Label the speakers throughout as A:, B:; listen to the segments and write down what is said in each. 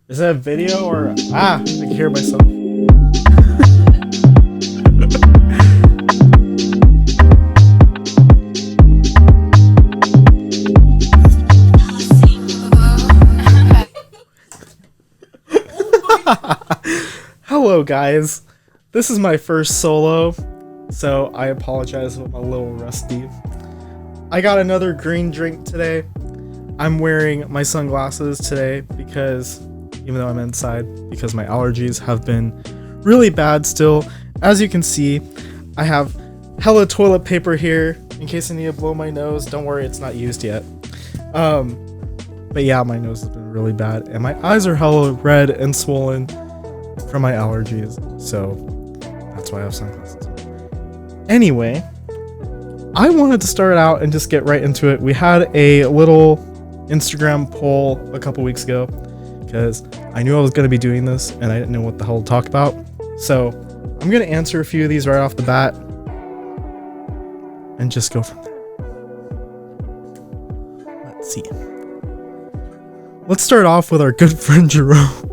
A: Is that a video or I can hear myself. Hello guys, this is my first solo, so I apologize if I'm a little rusty. I got another green drink today. I'm wearing my sunglasses today because, even though I'm inside, because my allergies have been really bad still. As you can see, I have hella toilet paper here in case I need to blow my nose. Don't worry, it's not used yet. But yeah, my nose has been really bad and my eyes are hella red and swollen from my allergies, so that's why I have sunglasses. Anyway, I wanted to start out and just get right into it. We had a little Instagram poll a couple weeks ago because I knew I was going to be doing this and I didn't know what the hell to talk about. So I'm going to answer a few of these right off the bat and just go from there. Let's see. Let's start off with our good friend Jerome.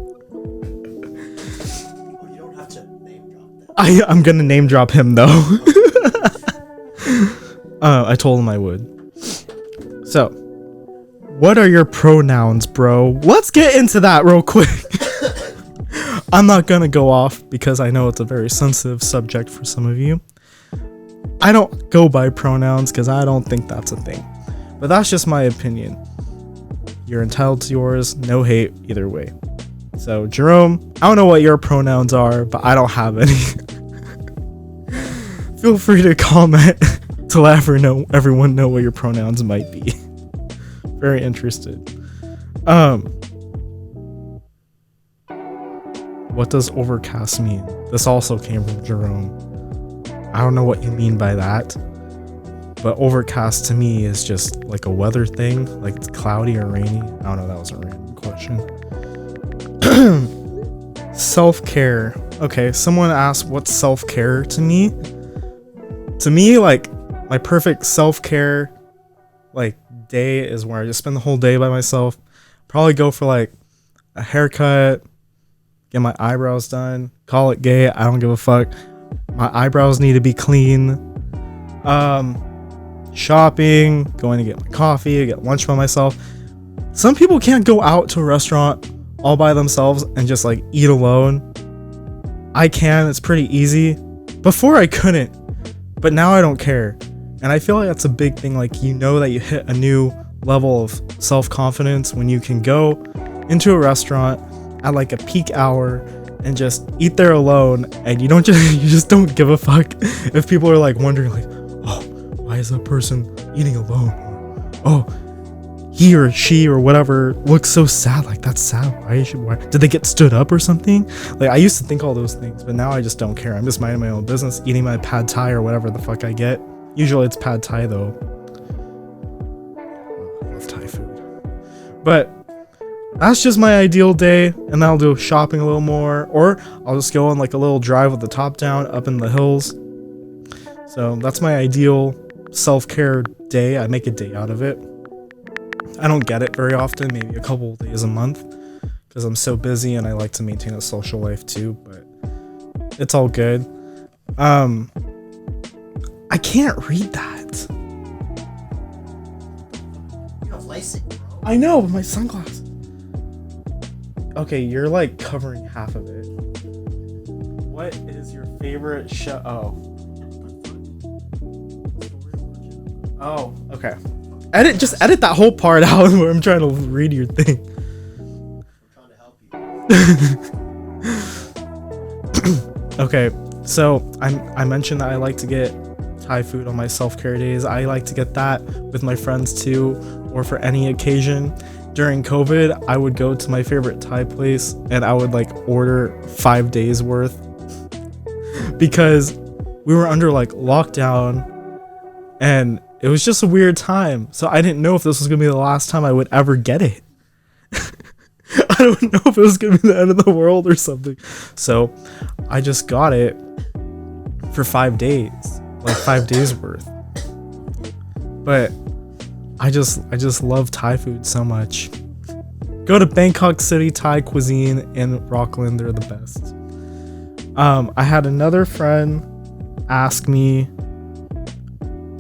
B: You don't have to name drop that.
A: I'm going to name drop him though. I told him I would. So, what are your pronouns, bro? Let's get into that real quick. I'm not gonna go off because I know it's a very sensitive subject for some of you. I don't go by pronouns because I don't think that's a thing. But that's just my opinion. You're entitled to yours, no hate either way. So, Jerome, I don't know what your pronouns are, but I don't have any. Feel free to comment to let everyone know what your pronouns might be. Very interested. What does overcast mean? This also came from Jerome. I don't know what you mean by that, but overcast to me is just like a weather thing, like it's cloudy or rainy. I don't know, that was a random question. Self-care. Okay, someone asked what's self-care to me. To me, like, my perfect self-care like day is where I just spend the whole day by myself. Probably go for like a haircut, get my eyebrows done, call it gay, I don't give a fuck. My eyebrows need to be clean. Shopping, going to get my coffee, get lunch by myself. Some people can't go out to a restaurant all by themselves and just like eat alone. I can, it's pretty easy. Before I couldn't, but now I don't care. And I feel like that's a big thing. Like, you know that you hit a new level of self-confidence when you can go into a restaurant at like a peak hour and just eat there alone, and you just don't give a fuck if people are like wondering like, oh, why is that person eating alone? Oh, he or she or whatever looks so sad. Like, that's sad. Why did they get stood up or something? Like, I used to think all those things, but now I just don't care. I'm just minding my own business, eating my pad thai or whatever the fuck I get. Usually it's pad thai though. I love Thai food. But that's just my ideal day, and then I'll do shopping a little more, or I'll just go on like a little drive with the top down up in the hills. So that's my ideal self-care day. I make a day out of it. I don't get it very often, maybe a couple days a month, because I'm so busy and I like to maintain a social life too, but it's all good. I can't read that.
B: You have LASIK, bro.
A: I know, but my sunglasses. Okay, you're like covering half of it. What is your favorite show? Oh, okay. Just edit that whole part out where I'm trying to read your thing.
B: I'm trying to help you.
A: Okay, so I mentioned that I like to get Thai food on my self-care days. I like to get that with my friends too, or for any occasion. During COVID, I would go to my favorite Thai place and I would like order 5 days worth because we were under like lockdown and it was just a weird time. So I didn't know if this was gonna be the last time I would ever get it. I don't know if it was gonna be the end of the world or something. So I just got it for 5 days. Like 5 days worth. But I just love Thai food so much. Go to Bangkok City Thai Cuisine in Rockland. They're the best. I had another friend ask me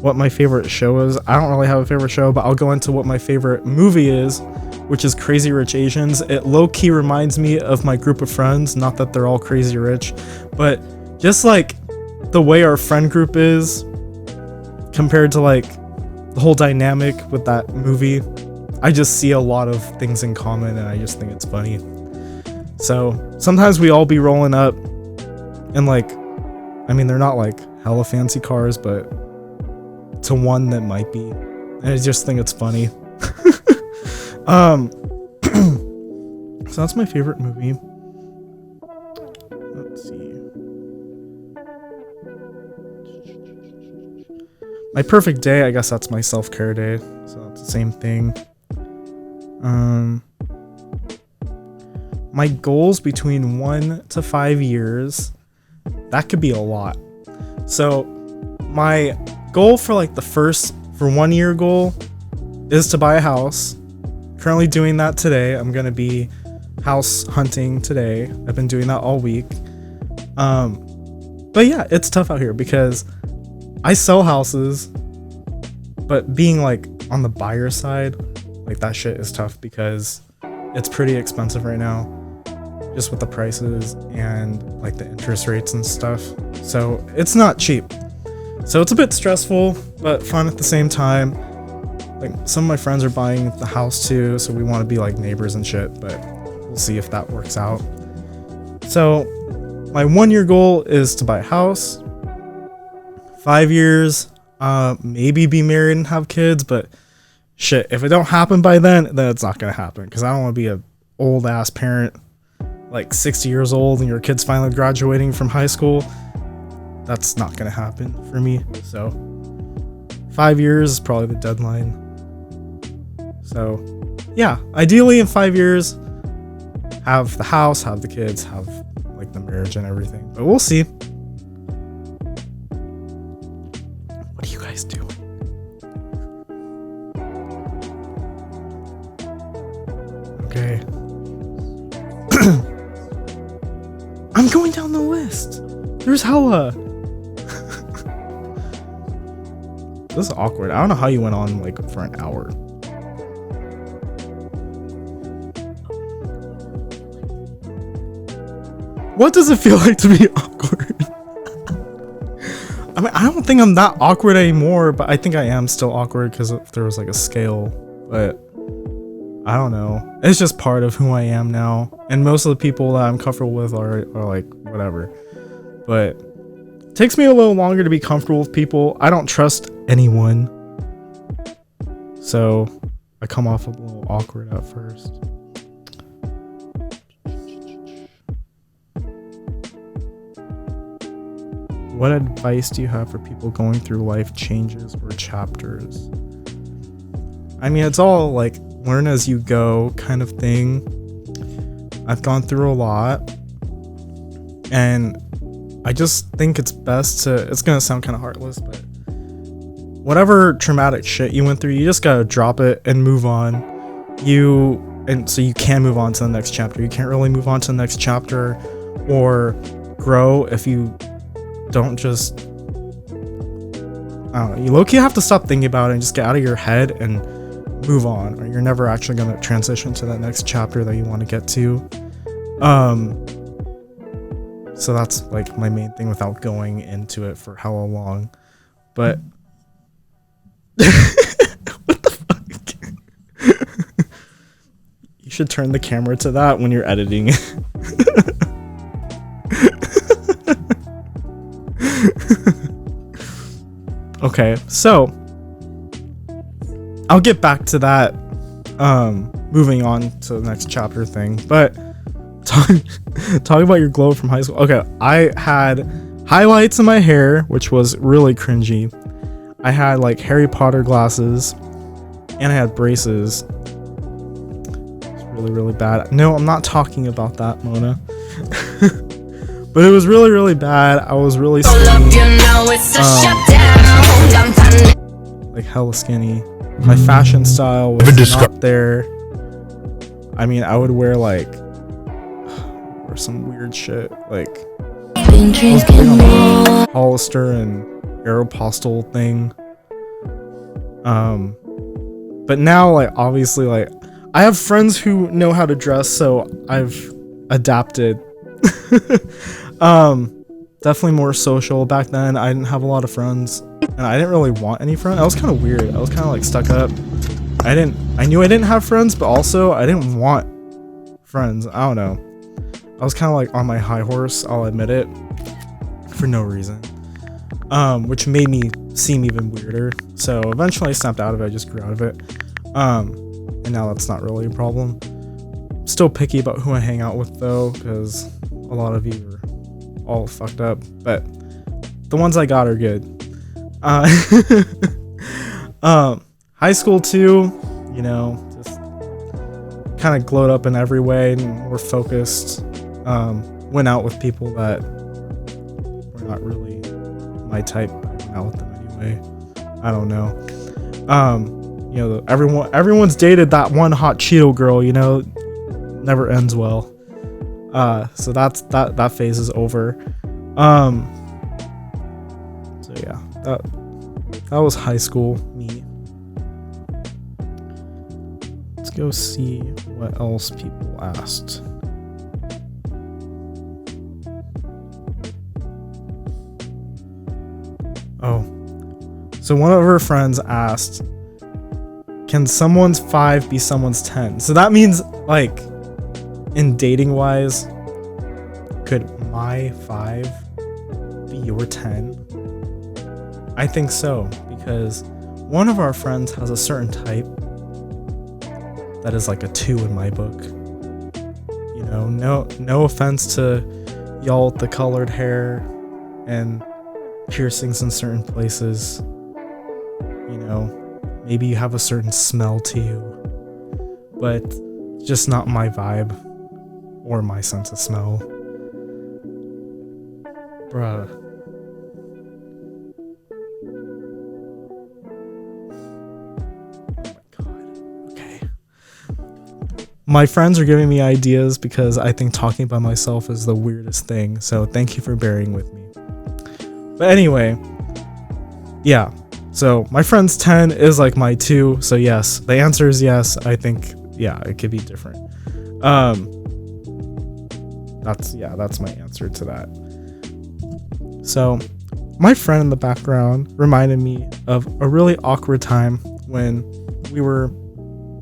A: what my favorite show is. I don't really have a favorite show, but I'll go into what my favorite movie is, which is Crazy Rich Asians. It low-key reminds me of my group of friends. Not that they're all crazy rich, but just like the way our friend group is compared to like the whole dynamic with that movie. I just see a lot of things in common, and I just think it's funny. So sometimes we all be rolling up in like, I mean, they're not like hella fancy cars, but to one that might be, and I just think it's funny. So that's my favorite movie. Let's see. My perfect day, I guess that's my self-care day, so it's the same thing. My goals between 1 to 5 years, that could be a lot. So my goal for like for 1 year goal is to buy a house. Currently doing that today. I'm gonna be house hunting today. I've been doing that all week. But yeah, it's tough out here because I sell houses, but being like on the buyer side, like that shit is tough because it's pretty expensive right now, just with the prices and like the interest rates and stuff. So it's not cheap. So it's a bit stressful, but fun at the same time. Like some of my friends are buying the house too, so we want to be like neighbors and shit, but we'll see if that works out. So my 1 year goal is to buy a house. 5 years, maybe be married and have kids, but shit, if it don't happen by then it's not gonna happen, because I don't want to be a old ass parent, like 60 years old, and your kid's finally graduating from high school. That's not gonna happen for me. So 5 years is probably the deadline. So yeah, ideally in 5 years, have the house, have the kids, have like the marriage and everything, but we'll see. What are you guys doing? Okay. I'm going down the list. There's hella. This is awkward. I don't know how you went on like for an hour. What does it feel like to be awkward? I mean, I don't think I'm that awkward anymore, but I think I am still awkward because there was like a scale, but I don't know. It's just part of who I am now. And most of the people that I'm comfortable with are like whatever. But it takes me a little longer to be comfortable with people. I don't trust anyone. So I come off a little awkward at first. What advice do you have for people going through life changes or chapters? I mean, it's all like learn as you go kind of thing. I've gone through a lot, and I just think it's best to, it's gonna sound kind of heartless, but whatever traumatic shit you went through, you just gotta drop it and move on. And so you can move on to the next chapter. You can't really move on to the next chapter or grow if you don't just, I don't know, you low-key have to stop thinking about it and just get out of your head and move on, or you're never actually going to transition to that next chapter that you want to get to. So that's like my main thing without going into it for how long. But what the fuck? You should turn the camera to that when you're editing. Okay, so I'll get back to that moving on to the next chapter thing, but talk about your glow from high school. Okay, I had highlights in my hair, which was really cringy. I had like Harry Potter glasses, and I had braces. It's really, really bad. No, I'm not talking about that, Mona. But it was really, really bad. I was really skinny. Like hella skinny. My fashion style was not there. I mean, I would wear like or some weird shit like Hollister and Aeropostale thing. But now, like, obviously, like, I have friends who know how to dress, so I've adapted. Definitely more social. Back then, I didn't have a lot of friends, and I didn't really want any friends. I was kind of weird. I was kind of like stuck up. I knew I didn't have friends, but also I didn't want friends. I don't know. I was kind of like on my high horse, I'll admit it, for no reason. Which made me seem even weirder. So eventually I snapped out of it. I just grew out of it. And now that's not really a problem. Still picky about who I hang out with though, because a lot of you are all fucked up. But the ones I got are good. High school too, you know, just kind of glowed up in every way and were focused. Went out with people that were not really my type, but I went out with them anyway. I don't know. You know, everyone's dated that one hot Cheeto girl, you know, never ends well. So that phase is over. So yeah, that was high school me. Let's go see what else people asked. Oh, so one of her friends asked, can someone's 5 be someone's 10? So that means, like, in dating wise, could my 5 be your 10? I think so, because one of our friends has a certain type that is like a 2 in my book. You know, no offense to y'all with the colored hair and piercings in certain places. You know, maybe you have a certain smell to you, but just not my vibe or my sense of smell. Bruh. Oh my god. Okay. My friends are giving me ideas because I think talking by myself is the weirdest thing, so thank you for bearing with me. But anyway, yeah. So my friend's 10 is like my 2. So yes, the answer is yes. I think, yeah, it could be different. That's my answer to that. So my friend in the background reminded me of a really awkward time when we were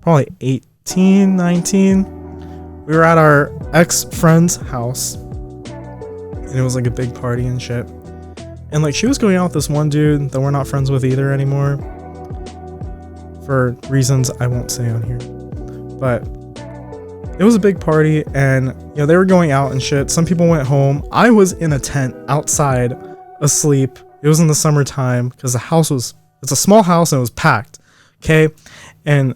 A: probably 18, 19. We were at our ex-friend's house, and it was like a big party and shit. And like she was going out with this one dude that we're not friends with either anymore, for reasons I won't say on here. But it was a big party, and you know, they were going out and shit. Some people went home. I was in a tent outside asleep. It was in the summertime because it's a small house and it was packed. Okay. And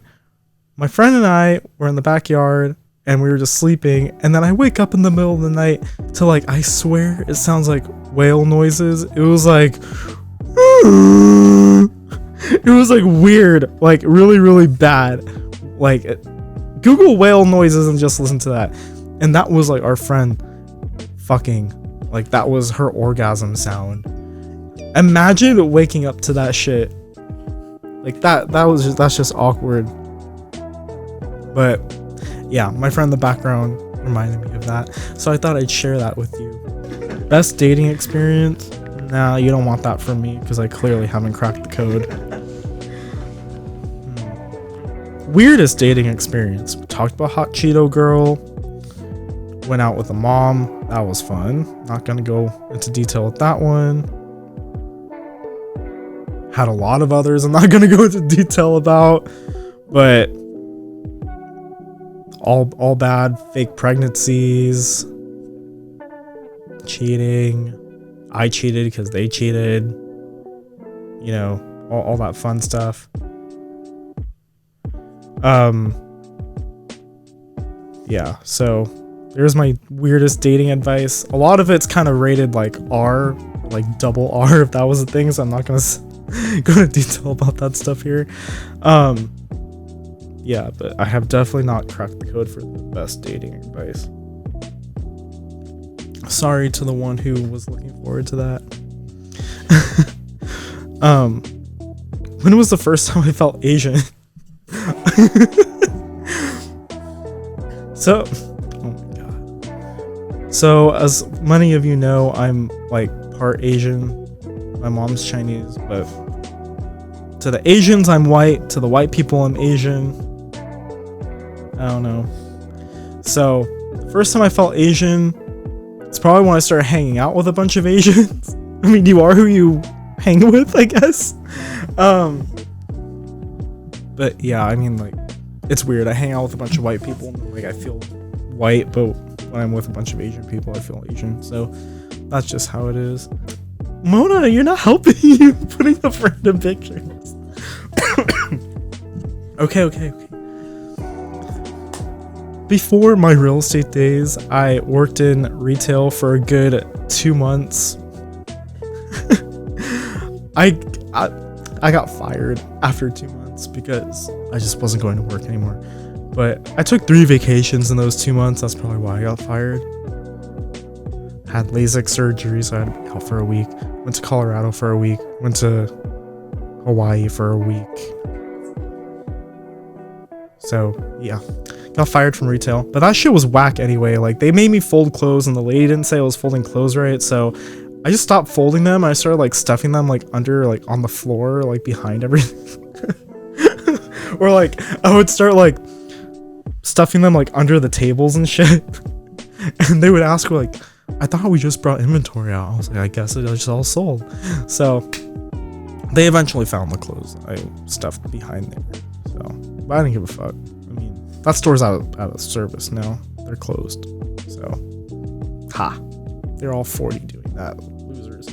A: my friend and I were in the backyard and we were just sleeping, and then I wake up in the middle of the night to, like, I swear it sounds like whale noises. It was like it was like weird, like really, really bad. Like, Google whale noises and just listen to that. And that was like our friend fucking, like, that was her orgasm sound. Imagine waking up to that shit. Like that's just awkward. But yeah, my friend in the background reminded me of that, so I thought I'd share that with you. Best dating experience? Nah, you don't want that from me because I clearly haven't cracked the code. Weirdest dating experience? We talked about hot Cheeto girl. Went out with a mom. That was fun. Not gonna go into detail with that one. Had a lot of others I'm not gonna go into detail about, but all bad. Fake pregnancies, cheating. I cheated because they cheated. You know, all that fun stuff. Yeah, so there's my weirdest dating advice. A lot of it's kind of rated like R, like double R if that was a thing, so I'm not gonna go into detail about that stuff here. Yeah, but I have definitely not cracked the code for the best dating advice. Sorry to the one who was looking forward to that. When was the first time I felt Asian? So, oh my god. So, as many of you know, I'm like part Asian. My mom's Chinese, but to the Asians, I'm white. To the white people, I'm Asian. I don't know. So, the first time I felt Asian, it's probably when I started hanging out with a bunch of Asians. I mean, you are who you hang with, I guess. But yeah, I mean, like, it's weird. I hang out with a bunch of white people and like I feel white, but when I'm with a bunch of Asian people, I feel Asian. So that's just how it is. Mona, you're not helping you putting up random pictures. Okay. Before my real estate days, I worked in retail for a good 2 months. I got fired after 2 months because I just wasn't going to work anymore. But I took 3 vacations in those 2 months. That's probably why I got fired. Had LASIK surgery, so I had to be out for a week. Went to Colorado for a week. Went to Hawaii for a week. So, yeah. Got fired from retail. But that shit was whack anyway. Like, they made me fold clothes, and the lady didn't say I was folding clothes right, so I just stopped folding them. I started, like, stuffing them, like, under, like, on the floor, like, behind everything. Or, like, I would start, like, stuffing them, like, under the tables and shit. And they would ask, like, I thought we just brought inventory out. I was like, I guess it just all sold. So they eventually found the clothes I stuffed behind there. So, but I didn't give a fuck. I mean, that store's out of service now. They're closed. So, they're all 40 doing that. Losers.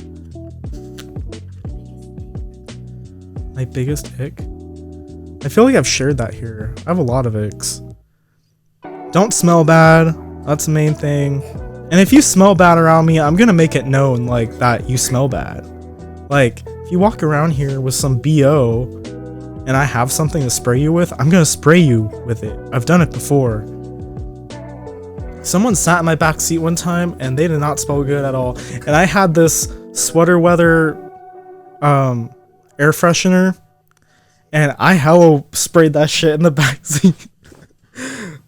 A: My biggest ick? I feel like I've shared that here. I have a lot of icks. Don't smell bad. That's the main thing. And if you smell bad around me, I'm gonna make it known, like, that you smell bad. Like, if you walk around here with some BO and I have something to spray you with, I'm gonna spray you with it. I've done it before. Someone sat in my back seat one time and they did not smell good at all. And I had this sweater weather air freshener and I hello sprayed that shit in the back seat.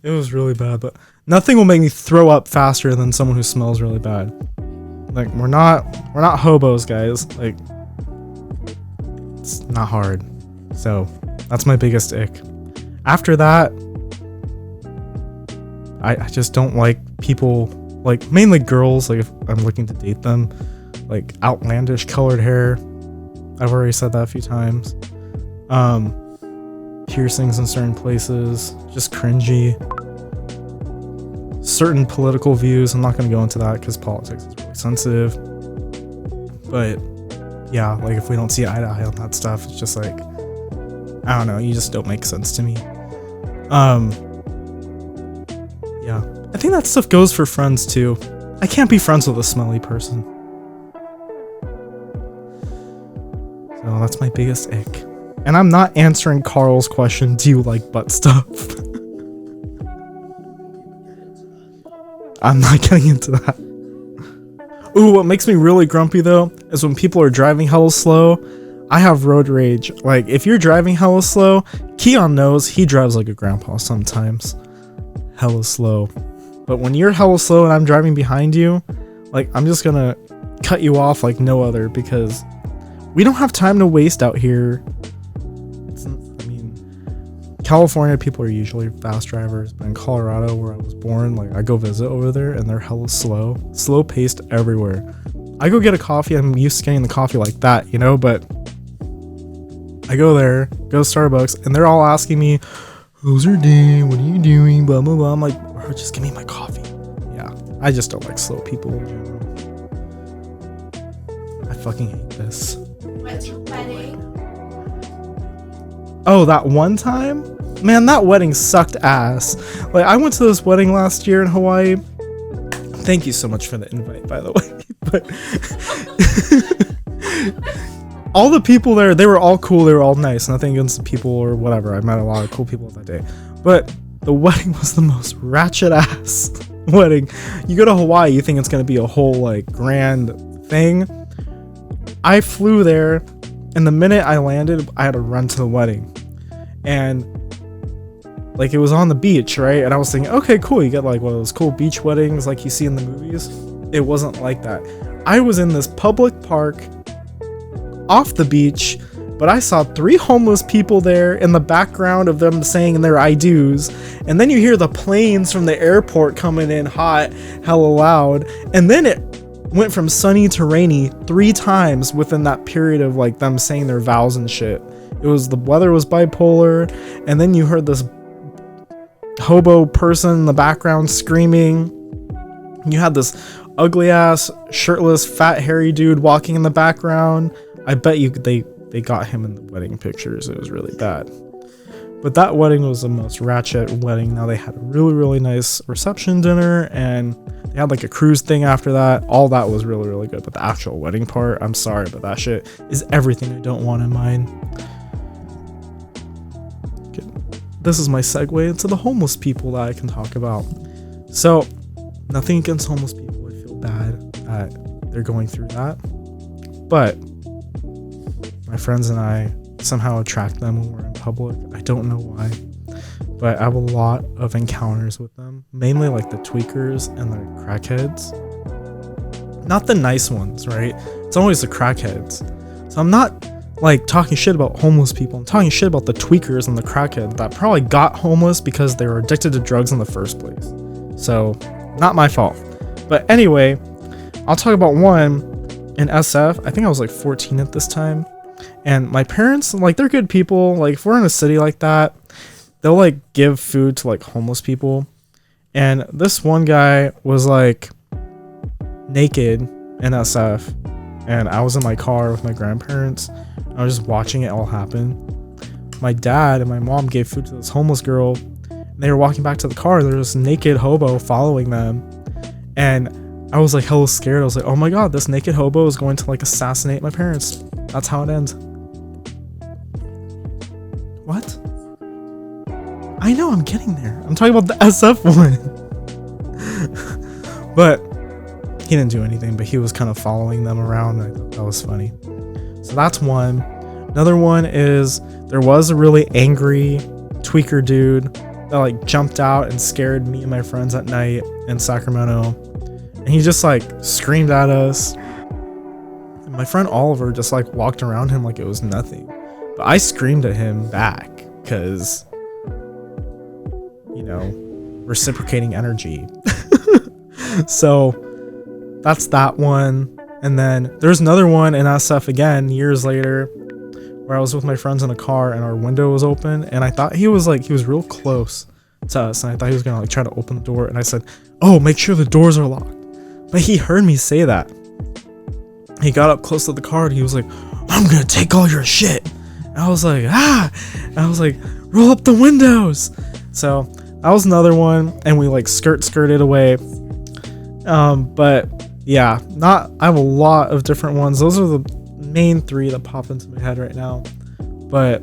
A: It was really bad, but nothing will make me throw up faster than someone who smells really bad. Like, we're not hobos, guys. Like, it's not hard. So that's my biggest ick. After that, I just don't like people, like, mainly girls, like, if I'm looking to date them, like, outlandish colored hair. I've already said that a few times. Piercings in certain places, just cringy. Certain political views, I'm not going to go into that because politics is really sensitive. But yeah, like, if we don't see eye to eye on that stuff, it's just like, I don't know, you just don't make sense to me. Yeah, I think that stuff goes for friends too. I can't be friends with a smelly person. So that's my biggest ick. And I'm not answering Carl's question, do you like butt stuff? I'm not getting into that. Ooh, what makes me really grumpy though is when people are driving hella slow. I have road rage. Like, if you're driving hella slow, Kiann knows he drives like a grandpa sometimes. Hella slow. But when you're hella slow and I'm driving behind you, like, I'm just gonna cut you off like no other because we don't have time to waste out here. California people are usually fast drivers, but in Colorado, where I was born, like, I go visit over there and they're hella slow paced everywhere. I go get a coffee, I'm used to getting the coffee like that, you know, but I go there, go to Starbucks, and they're all asking me, how's your day, what are you doing, blah blah blah. I'm like, bro, just give me my coffee. Yeah, I just don't like slow people in general. I fucking hate this.
C: What's your wedding?
A: Oh, that one time? Man, that wedding sucked ass. Like, I went to this wedding last year in Hawaii. Thank you so much for the invite, by the way. But all the people there, they were all cool. They were all nice. Nothing against the people or whatever. I met a lot of cool people that day. But the wedding was the most ratchet ass wedding. You go to Hawaii, you think it's going to be a whole like grand thing. I flew there, and the minute I landed, I had to run to the wedding. And like it was on the beach, right? And I was thinking, okay, cool. You get like one of those cool beach weddings like you see in the movies. It wasn't like that. I was in this public park off the beach, but I saw 3 homeless people there in the background of them saying their I do's. And then you hear the planes from the airport coming in hot, hella loud. And then it went from sunny to rainy 3 times within that period of like them saying their vows and shit. It was, the weather was bipolar. And then you heard this hobo person in the background screaming. You had this ugly ass shirtless fat hairy dude walking in the background. I bet you they got him in the wedding pictures. It was really bad. But that wedding was the most ratchet wedding. Now they had a really nice reception dinner, and they had like a cruise thing after that. All that was really good. But the actual wedding part, I'm sorry, but that shit is everything I don't want in mine. Okay. This is my segue into the homeless people that I can talk about. So, nothing against homeless people. I feel bad that they're going through that. But my friends and I somehow attract them when we're in public. I don't know why, but I have a lot of encounters with them, mainly like the tweakers and the crackheads. Not the nice ones, right? It's always the crackheads. So I'm not like talking shit about homeless people. I'm talking shit about the tweakers and the crackheads that probably got homeless because they were addicted to drugs in the first place. So not my fault. But anyway, I'll talk about one in SF. I think I was like 14 at this time. And my parents, like, they're good people. Like, if we're in a city like that, they'll like give food to like homeless people. And this one guy was like naked in SF, and I was in my car with my grandparents. I was just watching it all happen. My dad and my mom gave food to this homeless girl, and they were walking back to the car. There was this naked hobo following them, and I was like hella scared. I was like, oh my god, this naked hobo is going to like assassinate my parents. That's how it ends. What? I know, I'm getting there. I'm talking about the SF one. But he didn't do anything, but he was kind of following them around. I thought that was funny. So that's one. Another one is there was a really angry tweaker dude that like jumped out and scared me and my friends at night in Sacramento. And he just like screamed at us. And my friend Oliver just like walked around him like it was nothing. But I screamed at him back because, you know, reciprocating energy. So that's that one. And then there's another one in SF again years later where I was with my friends in a car and our window was open, and I thought he was real close to us, and I thought he was gonna like try to open the door, and I said, oh, make sure the doors are locked. But he heard me say that. He got up close to the car and he was like, I'm gonna take all your shit. And I was like, and I was like, roll up the windows. So that was another one, and we like skirted away. But yeah, I have a lot of different ones. Those are the main 3 that pop into my head right now. But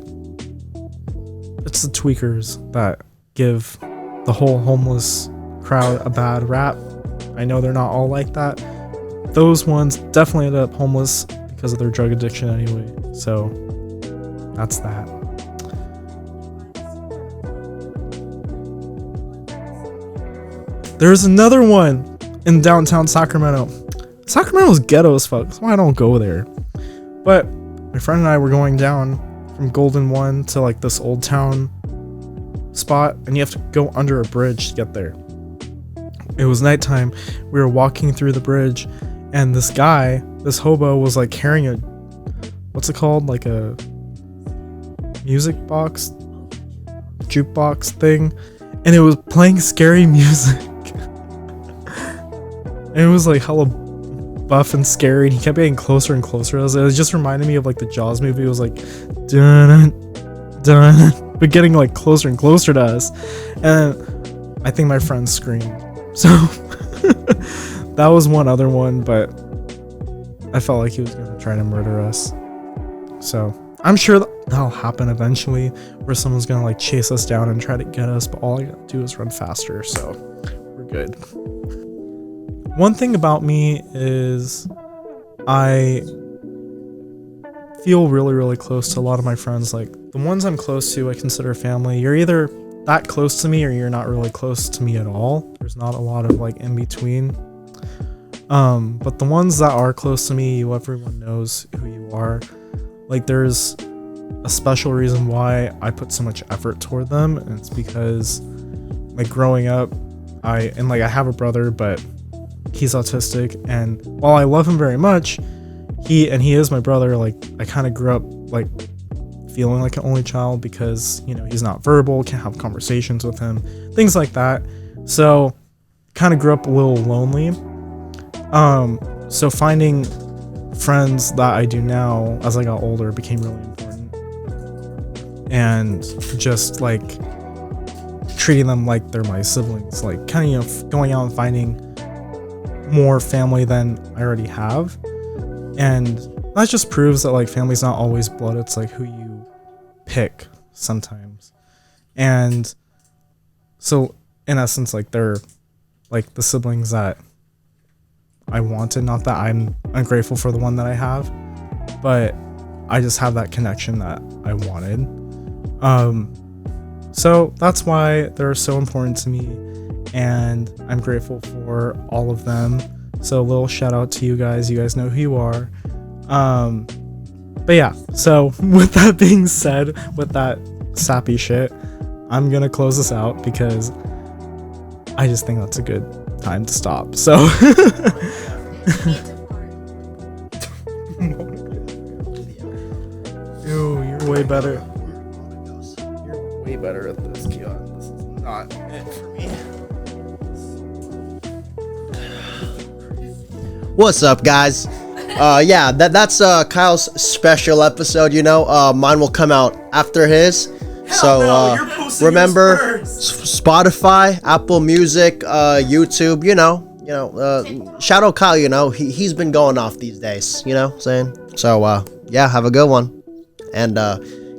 A: it's the tweakers that give the whole homeless crowd a bad rap. I know they're not all like that. Those ones definitely ended up homeless because of their drug addiction anyway. So that's that. There's another one in downtown Sacramento. Sacramento's ghetto as fuck. That's why I don't go there. But my friend and I were going down from Golden 1 to like this old town spot, and you have to go under a bridge to get there. It was nighttime. We were walking through the bridge, and this hobo was like carrying a, what's it called? Like a music box, jukebox thing, and it was playing scary music. And it was like hella buff and scary, and he kept getting closer and closer. It just reminded me of like the Jaws movie. It was like dun dun, but getting like closer and closer to us, and I think my friend screamed. So that was one other one, but I felt like he was gonna try to murder us. So I'm sure that'll happen eventually, where someone's gonna like chase us down and try to get us, but all I gotta do is run faster, so we're good. One thing about me is I feel really, really close to a lot of my friends. Like the ones I'm close to, I consider family. You're either that close to me or you're not really close to me at all. There's not a lot of like in between. But the ones that are close to me, everyone knows who you are. Like there's a special reason why I put so much effort toward them, and it's because like growing up, I have a brother, but he's autistic, and while I love him very much, he is my brother. Like I kind of grew up like feeling like an only child because, you know, he's not verbal, can't have conversations with him, things like that. So kind of grew up a little lonely. So finding friends that I do now as I got older became really important, and just like treating them like they're my siblings, like kind of, you know, going out and finding more family than I already have. And that just proves that like family's not always blood, it's like who you pick sometimes. And so in essence, like they're like the siblings that I wanted. Not that I'm ungrateful for the one that I have, but I just have that connection that I wanted. So that's why they're so important to me, and I'm grateful for all of them. So a little shout out to you guys. You guys know who you are. But yeah, so with that being said, with that sappy shit, I'm gonna close this out because I just think that's a good time to stop. So Ew, you're way better. You're way better at this, Kiann. This is not it for me.
B: What's up, guys? Yeah, that's Kyle's special episode. You know, mine will come out after his. So remember, Spotify, Apple Music, YouTube. You know, shout out Kyle. You know, he's been going off these days. You know what I'm saying? So yeah, have a good one. And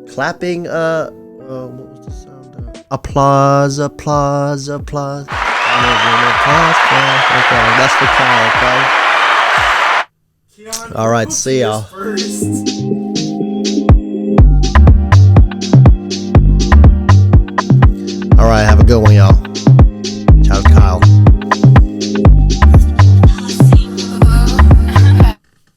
B: clapping. What was the sound? Applause. Okay, that's for Kyle. Okay. All right, see y'all.